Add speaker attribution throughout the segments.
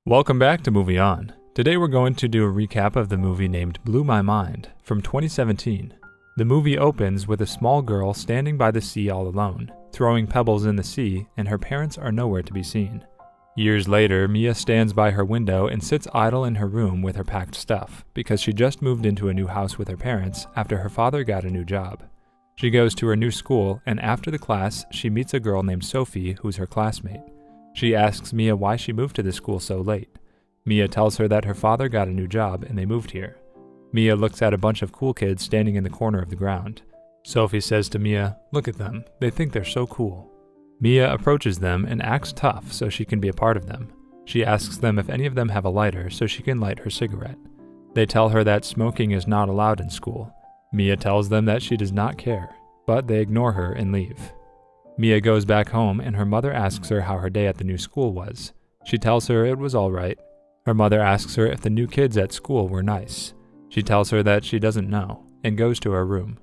Speaker 1: Welcome back to Movie On. Today we're going to do a recap of the movie named Blew My Mind from 2017. The movie opens with a small girl standing by the sea all alone, throwing pebbles in the sea, and her parents are nowhere to be seen. Years later, Mia stands by her window and sits idle in her room with her packed stuff, because she just moved into a new house with her parents after her father got a new job. She goes to her new school, and after the class, she meets a girl named Sophie who's her classmate. She asks Mia why she moved to this school so late. Mia tells her that her father got a new job and they moved here. Mia looks at a bunch of cool kids standing in the corner of the ground. Sophie says to Mia, "Look at them, they think they're so cool." Mia approaches them and acts tough so she can be a part of them. She asks them if any of them have a lighter so she can light her cigarette. They tell her that smoking is not allowed in school. Mia tells them that she does not care, but they ignore her and leave. Mia goes back home and her mother asks her how her day at the new school was. She tells her it was all right. Her mother asks her if the new kids at school were nice. She tells her that she doesn't know and goes to her room.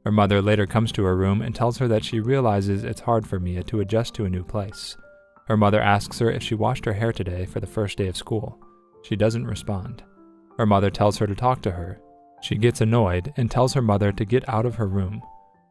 Speaker 1: Her mother later comes to her room and tells her that she realizes it's hard for Mia to adjust to a new place. Her mother asks her if she washed her hair today for the first day of school. She doesn't respond. Her mother tells her to talk to her. She gets annoyed and tells her mother to get out of her room.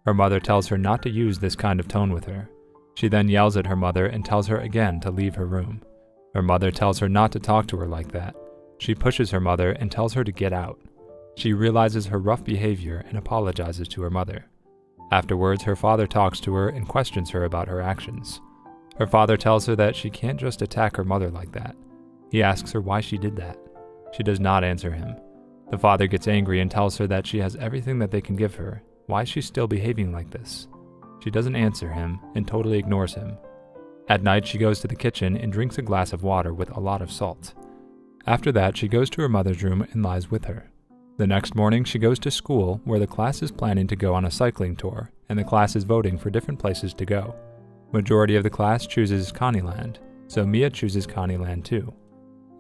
Speaker 1: Her mother tells her not to use this kind of tone with her. She then yells at her mother and tells her again to leave her room. Her mother tells her not to talk to her like that. She pushes her mother and tells her to get out. She realizes her rough behavior and apologizes to her mother. Afterwards, her father talks to her and questions her about her actions. Her father tells her that she can't just attack her mother like that. He asks her why she did that. She does not answer him. The father gets angry and tells her that she has everything that they can give her. Why is she still behaving like this? She doesn't answer him and totally ignores him. At night, she goes to the kitchen and drinks a glass of water with a lot of salt. After that, she goes to her mother's room and lies with her. The next morning, she goes to school where the class is planning to go on a cycling tour, and the class is voting for different places to go. Majority of the class chooses Connieland, so Mia chooses Connieland too.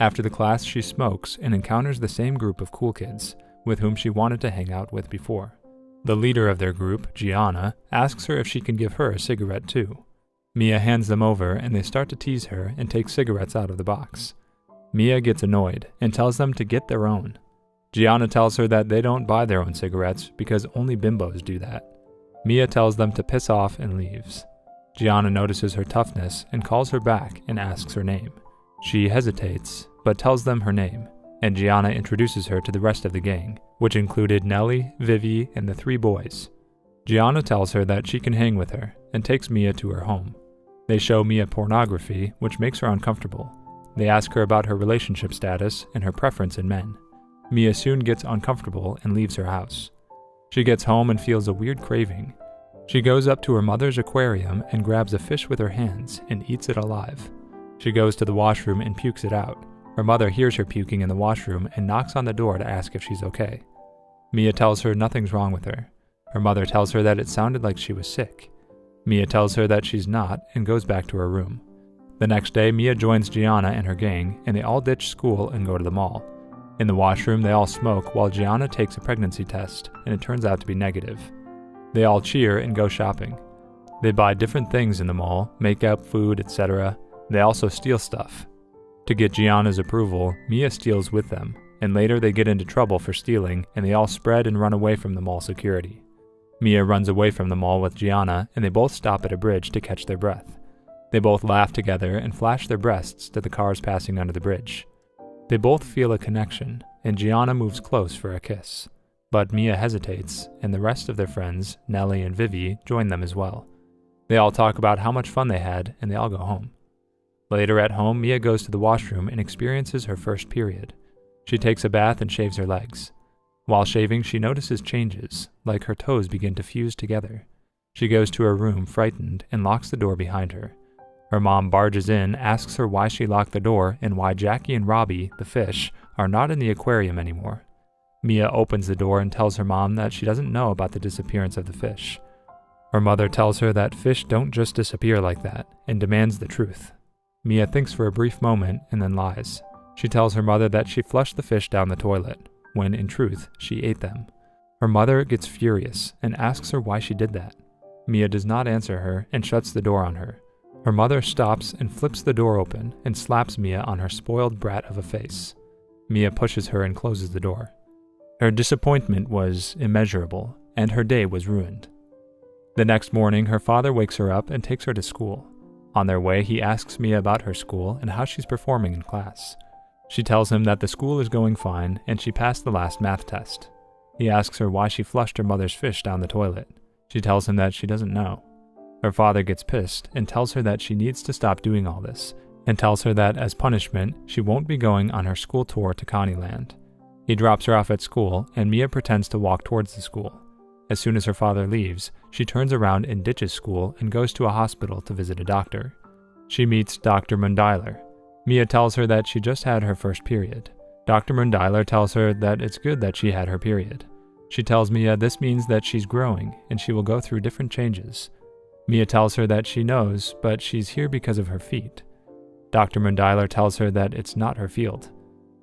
Speaker 1: After the class, she smokes and encounters the same group of cool kids with whom she wanted to hang out with before. The leader of their group, Gianna, asks her if she can give her a cigarette too. Mia hands them over and they start to tease her and take cigarettes out of the box. Mia gets annoyed and tells them to get their own. Gianna tells her that they don't buy their own cigarettes because only bimbos do that. Mia tells them to piss off and leaves. Gianna notices her toughness and calls her back and asks her name. She hesitates, but tells them her name, and Gianna introduces her to the rest of the gang, which included Nellie, Vivi, and the 3 boys. Gianna tells her that she can hang with her, and takes Mia to her home. They show Mia pornography, which makes her uncomfortable. They ask her about her relationship status and her preference in men. Mia soon gets uncomfortable and leaves her house. She gets home and feels a weird craving. She goes up to her mother's aquarium and grabs a fish with her hands and eats it alive. She goes to the washroom and pukes it out. Her mother hears her puking in the washroom and knocks on the door to ask if she's okay. Mia tells her nothing's wrong with her. Her mother tells her that it sounded like she was sick. Mia tells her that she's not and goes back to her room. The next day, Mia joins Gianna and her gang, and they all ditch school and go to the mall. In the washroom, they all smoke while Gianna takes a pregnancy test, and it turns out to be negative. They all cheer and go shopping. They buy different things in the mall, makeup, food, etc. They also steal stuff. To get Gianna's approval, Mia steals with them, and later they get into trouble for stealing, and they all spread and run away from the mall security. Mia runs away from the mall with Gianna, and they both stop at a bridge to catch their breath. They both laugh together and flash their breasts to the cars passing under the bridge. They both feel a connection, and Gianna moves close for a kiss. But Mia hesitates, and the rest of their friends, Nellie and Vivi, join them as well. They all talk about how much fun they had, and they all go home. Later at home, Mia goes to the washroom and experiences her first period. She takes a bath and shaves her legs. While shaving, she notices changes, like her toes begin to fuse together. She goes to her room frightened and locks the door behind her. Her mom barges in, asks her why she locked the door and why Jackie and Robbie, the fish, are not in the aquarium anymore. Mia opens the door and tells her mom that she doesn't know about the disappearance of the fish. Her mother tells her that fish don't just disappear like that and demands the truth. Mia thinks for a brief moment and then lies. She tells her mother that she flushed the fish down the toilet, when in truth, she ate them. Her mother gets furious and asks her why she did that. Mia does not answer her and shuts the door on her. Her mother stops and flips the door open and slaps Mia on her spoiled brat of a face. Mia pushes her and closes the door. Her disappointment was immeasurable, and her day was ruined. The next morning, her father wakes her up and takes her to school. On their way, he asks Mia about her school and how she's performing in class. She tells him that the school is going fine and she passed the last math test. He asks her why she flushed her mother's fish down the toilet. She tells him that she doesn't know. Her father gets pissed and tells her that she needs to stop doing all this, and tells her that as punishment, she won't be going on her school tour to Connieland. He drops her off at school, and Mia pretends to walk towards the school. As soon as her father leaves, she turns around and ditches school and goes to a hospital to visit a doctor. She meets Dr. Mundiler. Mia tells her that she just had her first period. Dr. Mundiler tells her that it's good that she had her period. She tells Mia this means that she's growing and she will go through different changes. Mia tells her that she knows, but she's here because of her feet. Dr. Mundiler tells her that it's not her field.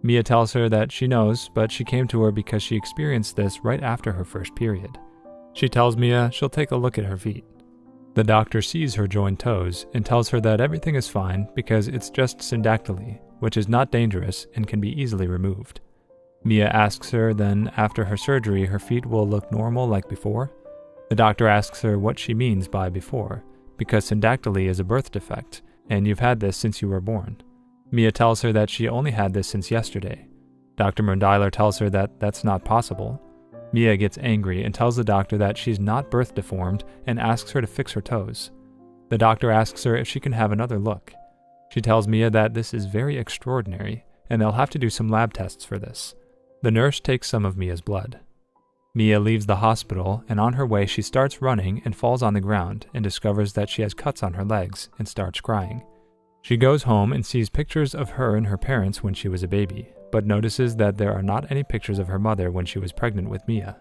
Speaker 1: Mia tells her that she knows, but she came to her because she experienced this right after her first period. She tells Mia she'll take a look at her feet. The doctor sees her joined toes and tells her that everything is fine because it's just syndactyly, which is not dangerous and can be easily removed. Mia asks her then after her surgery her feet will look normal like before. The doctor asks her what she means by before, because syndactyly is a birth defect, and you've had this since you were born. Mia tells her that she only had this since yesterday. Dr. Mundiler tells her that that's not possible. Mia gets angry and tells the doctor that she's not birth deformed and asks her to fix her toes. The doctor asks her if she can have another look. She tells Mia that this is very extraordinary, and they'll have to do some lab tests for this. The nurse takes some of Mia's blood. Mia leaves the hospital, and on her way she starts running and falls on the ground and discovers that she has cuts on her legs and starts crying. She goes home and sees pictures of her and her parents when she was a baby, but notices that there are not any pictures of her mother when she was pregnant with Mia.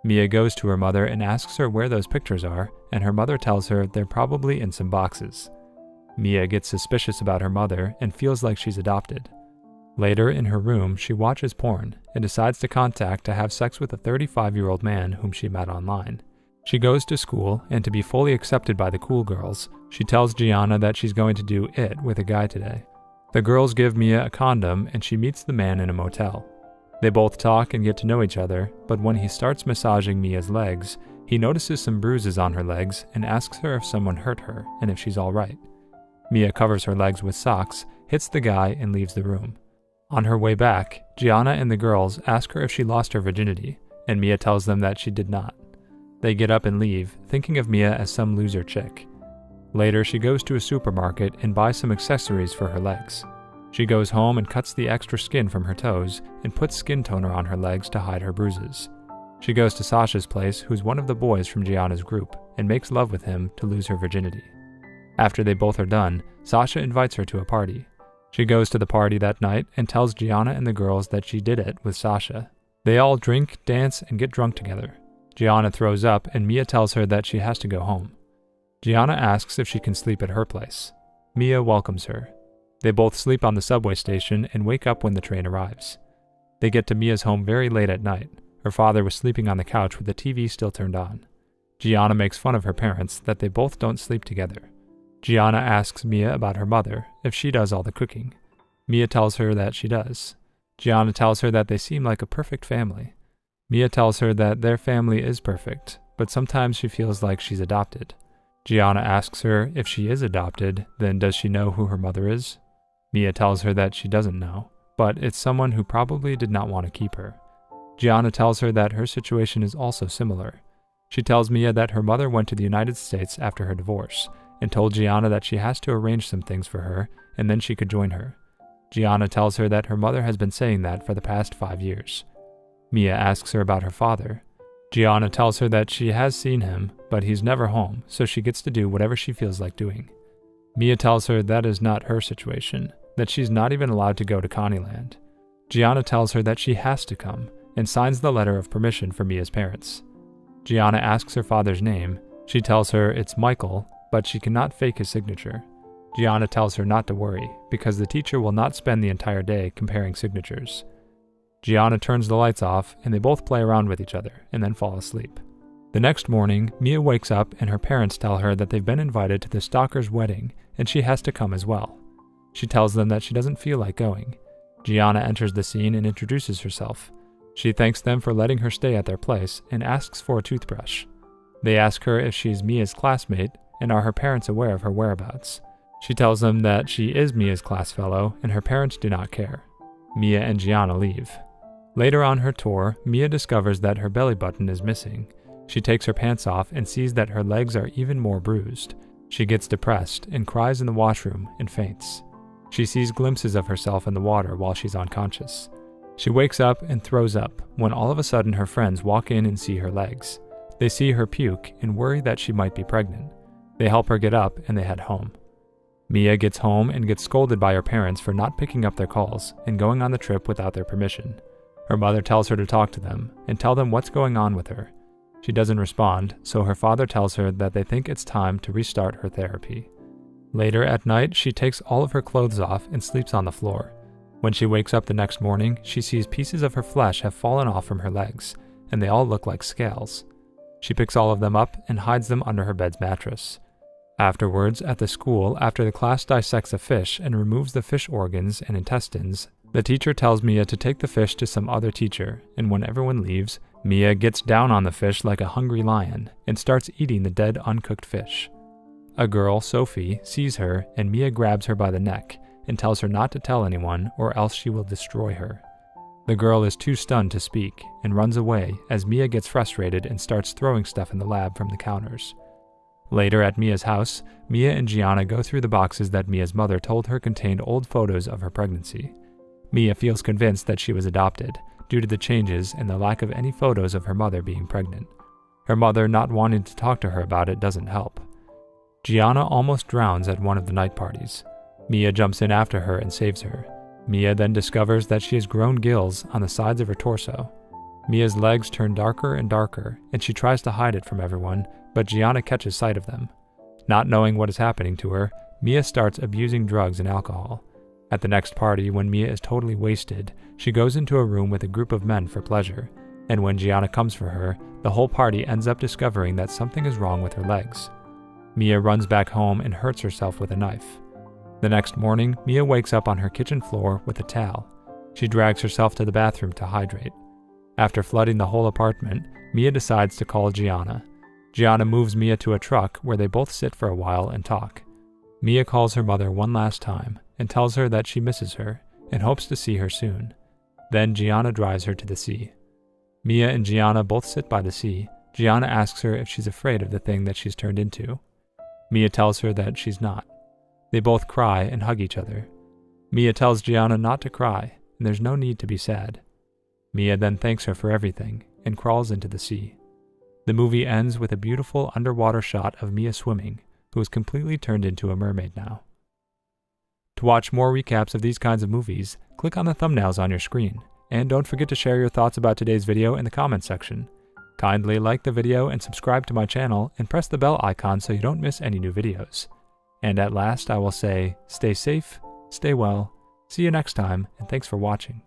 Speaker 1: Mia goes to her mother and asks her where those pictures are, and her mother tells her they're probably in some boxes. Mia gets suspicious about her mother and feels like she's adopted. Later, in her room, she watches porn and decides to have sex with a 35-year-old man whom she met online. She goes to school, and to be fully accepted by the cool girls, she tells Gianna that she's going to do it with a guy today. The girls give Mia a condom, and she meets the man in a motel. They both talk and get to know each other, but when he starts massaging Mia's legs, he notices some bruises on her legs and asks her if someone hurt her and if she's all right. Mia covers her legs with socks, hits the guy, and leaves the room. On her way back, Gianna and the girls ask her if she lost her virginity, and Mia tells them that she did not. They get up and leave, thinking of Mia as some loser chick. Later, she goes to a supermarket and buys some accessories for her legs. She goes home and cuts the extra skin from her toes and puts skin toner on her legs to hide her bruises. She goes to Sasha's place, who's one of the boys from Gianna's group, and makes love with him to lose her virginity. After they both are done, Sasha invites her to a party. She goes to the party that night and tells Gianna and the girls that she did it with Sasha. They all drink, dance, and get drunk together. Gianna throws up and Mia tells her that she has to go home. Gianna asks if she can sleep at her place. Mia welcomes her. They both sleep on the subway station and wake up when the train arrives. They get to Mia's home very late at night. Her father was sleeping on the couch with the TV still turned on. Gianna makes fun of her parents that they both don't sleep together. Gianna asks Mia about her mother, if she does all the cooking. Mia tells her that she does. Gianna tells her that they seem like a perfect family. Mia tells her that their family is perfect, but sometimes she feels like she's adopted. Gianna asks her if she is adopted, then does she know who her mother is? Mia tells her that she doesn't know, but it's someone who probably did not want to keep her. Gianna tells her that her situation is also similar. She tells Mia that her mother went to the United States after her divorce, and told Gianna that she has to arrange some things for her, and then she could join her. Gianna tells her that her mother has been saying that for the past 5 years. Mia asks her about her father. Gianna tells her that she has seen him, but he's never home, so she gets to do whatever she feels like doing. Mia tells her that is not her situation, that she's not even allowed to go to Connieland. Gianna tells her that she has to come, and signs the letter of permission for Mia's parents. Gianna asks her father's name. She tells her it's Michael, but she cannot fake his signature. Gianna tells her not to worry, because the teacher will not spend the entire day comparing signatures. Gianna turns the lights off, and they both play around with each other, and then fall asleep. The next morning, Mia wakes up and her parents tell her that they've been invited to the stalker's wedding, and she has to come as well. She tells them that she doesn't feel like going. Gianna enters the scene and introduces herself. She thanks them for letting her stay at their place and asks for a toothbrush. They ask her if she's Mia's classmate and are her parents aware of her whereabouts. She tells them that she is Mia's class fellow and her parents do not care. Mia and Gianna leave. Later on her tour, Mia discovers that her belly button is missing. She takes her pants off and sees that her legs are even more bruised. She gets depressed and cries in the washroom and faints. She sees glimpses of herself in the water while she's unconscious. She wakes up and throws up when all of a sudden her friends walk in and see her legs. They see her puke and worry that she might be pregnant. They help her get up and they head home. Mia gets home and gets scolded by her parents for not picking up their calls and going on the trip without their permission. Her mother tells her to talk to them and tell them what's going on with her. She doesn't respond, so her father tells her that they think it's time to restart her therapy. Later at night, she takes all of her clothes off and sleeps on the floor. When she wakes up the next morning, she sees pieces of her flesh have fallen off from her legs, and they all look like scales. She picks all of them up and hides them under her bed's mattress. Afterwards, at the school, after the class dissects a fish and removes the fish organs and intestines, the teacher tells Mia to take the fish to some other teacher, and when everyone leaves, Mia gets down on the fish like a hungry lion and starts eating the dead, uncooked fish. A girl, Sophie, sees her, and Mia grabs her by the neck and tells her not to tell anyone or else she will destroy her. The girl is too stunned to speak and runs away as Mia gets frustrated and starts throwing stuff in the lab from the counters. Later at Mia's house, Mia and Gianna go through the boxes that Mia's mother told her contained old photos of her pregnancy. Mia feels convinced that she was adopted, due to the changes and the lack of any photos of her mother being pregnant. Her mother not wanting to talk to her about it doesn't help. Gianna almost drowns at one of the night parties. Mia jumps in after her and saves her. Mia then discovers that she has grown gills on the sides of her torso. Mia's legs turn darker and darker, and she tries to hide it from everyone, but Gianna catches sight of them. Not knowing what is happening to her, Mia starts abusing drugs and alcohol. At the next party, when Mia is totally wasted, she goes into a room with a group of men for pleasure, and when Gianna comes for her, the whole party ends up discovering that something is wrong with her legs. Mia runs back home and hurts herself with a knife. The next morning, Mia wakes up on her kitchen floor with a towel. She drags herself to the bathroom to hydrate. After flooding the whole apartment, Mia decides to call Gianna. Gianna moves Mia to a truck where they both sit for a while and talk. Mia calls her mother one last time and tells her that she misses her and hopes to see her soon. Then Gianna drives her to the sea. Mia and Gianna both sit by the sea. Gianna asks her if she's afraid of the thing that she's turned into. Mia tells her that she's not. They both cry and hug each other. Mia tells Gianna not to cry, and there's no need to be sad. Mia then thanks her for everything and crawls into the sea. The movie ends with a beautiful underwater shot of Mia swimming, who is completely turned into a mermaid now. To watch more recaps of these kinds of movies, click on the thumbnails on your screen, and don't forget to share your thoughts about today's video in the comments section. Kindly like the video and subscribe to my channel and press the bell icon so you don't miss any new videos. And at last I will say, stay safe, stay well, see you next time, and thanks for watching.